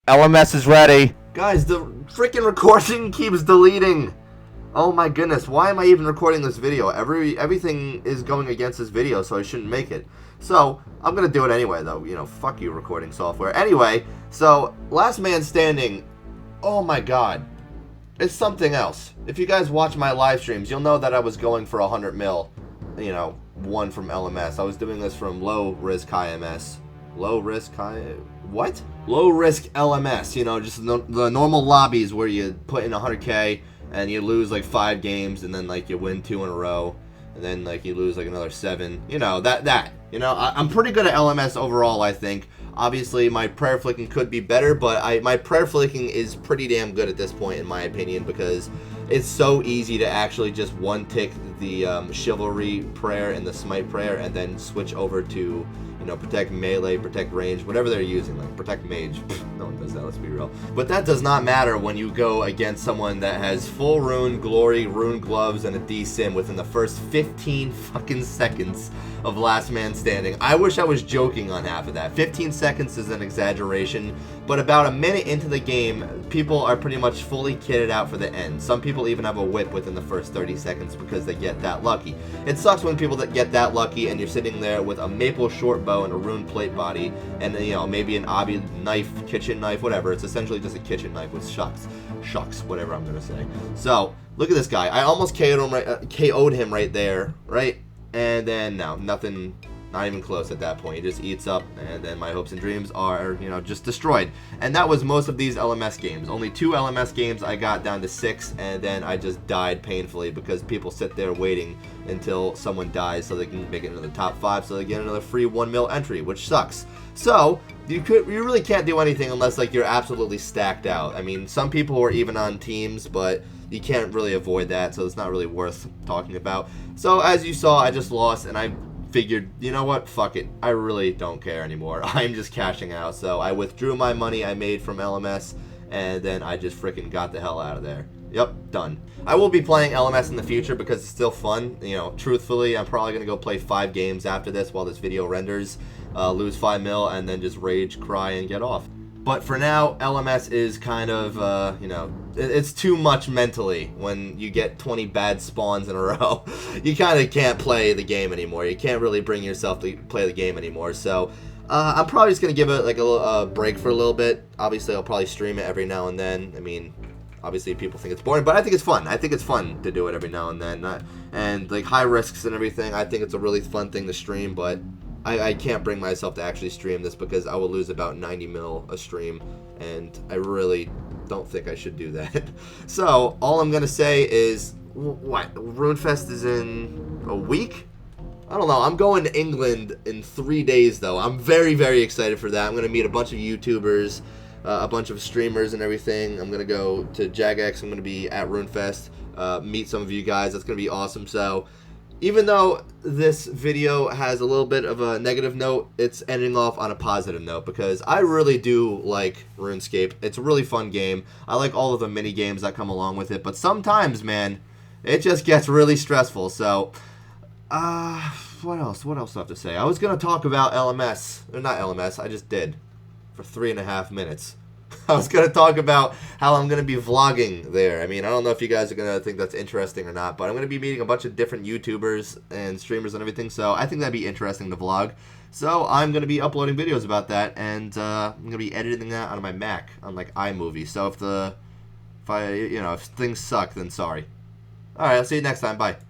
LMS is ready. Guys, the freaking recording keeps deleting. Oh my goodness, why am I even recording this video? Everything is going against this video, so I shouldn't make it. So, I'm gonna do it anyway, though. You know, fuck you, recording software. Anyway, so, Last Man Standing, oh my god. It's something else. If you guys watch my live streams, you'll know that I was going for 100 mil. You know, one from LMS. I was doing this from low risk IMS. Low risk what? Low risk LMS, you know, just the normal lobbies where you put in 100k and you lose like 5 games and then like you win 2 in a row and then like you lose like another 7. You know, that. You know, I'm pretty good at LMS overall, I think. Obviously, my prayer flicking could be better, but my prayer flicking is pretty damn good at this point, in my opinion, because it's so easy to actually just one-tick the Chivalry prayer and the Smite prayer and then switch over to, you know, protect melee, protect range, whatever they're using, like protect mage. No one does that, let's be real. But that does not matter when you go against someone that has full rune, glory, rune gloves, and a D-sim within the first 15 fucking seconds of Last Man Standing. I wish I was joking on half of that. 15 seconds is an exaggeration, but about a minute into the game, people are pretty much fully kitted out for the end. Some people even have a whip within the first 30 seconds because they get that lucky. It sucks when people that get that lucky and you're sitting there with a maple short bow and a rune plate body and, you know, maybe an obby knife, kitchen knife, whatever. It's essentially just a kitchen knife with shucks, whatever I'm gonna say. So look at this guy. I almost KO'd him right there, right? And then no, nothing, not even close at that point. He just eats up, and then my hopes and dreams are, you know, just destroyed. And that was most of these LMS games. Only 2 LMS games I got down to 6, and then I just died painfully because people sit there waiting until someone dies so they can make it into the top 5 so they get another free 1 mil entry, which sucks. So you really can't do anything unless like you're absolutely stacked out. I mean, some people were even on teams, but you can't really avoid that, so it's not really worth talking about. So as you saw, I just lost, and I figured, you know what, fuck it, I really don't care anymore. I'm just cashing out. So I withdrew my money I made from LMS, and then I just freaking got the hell out of there. Yep, done. I will be playing LMS in the future because it's still fun. You know, truthfully, I'm probably gonna go play 5 games after this while this video renders, lose 5 mil, and then just rage, cry, and get off. But for now, LMS is kind of, you know, it's too much mentally when you get 20 bad spawns in a row. You kind of can't play the game anymore. You can't really bring yourself to play the game anymore. So I'm probably just going to give it like a break for a little bit. Obviously, I'll probably stream it every now and then. I mean, obviously people think it's boring, but I think it's fun. I think it's fun to do it every now and then. And like high risks and everything, I think it's a really fun thing to stream, but I can't bring myself to actually stream this because I will lose about 90 mil a stream, and I really don't think I should do that. So, all I'm going to say is, what, RuneFest is in a week? I don't know. I'm going to England in 3 days, though. I'm very, very excited for that. I'm going to meet a bunch of YouTubers, a bunch of streamers and everything. I'm going to go to Jagex. I'm going to be at RuneFest, meet some of you guys. That's going to be awesome. So, even though this video has a little bit of a negative note, it's ending off on a positive note because I really do like RuneScape. It's a really fun game. I like all of the mini games that come along with it, but sometimes, man, it just gets really stressful. So, what else? What else do I have to say? I was going to talk about LMS. Or not LMS, I just did for 3.5 minutes. I was going to talk about how I'm going to be vlogging there. I mean, I don't know if you guys are going to think that's interesting or not, but I'm going to be meeting a bunch of different YouTubers and streamers and everything, so I think that'd be interesting to vlog. So I'm going to be uploading videos about that, and I'm going to be editing that on my Mac, on like iMovie. So if things suck, then sorry. Alright, I'll see you next time. Bye.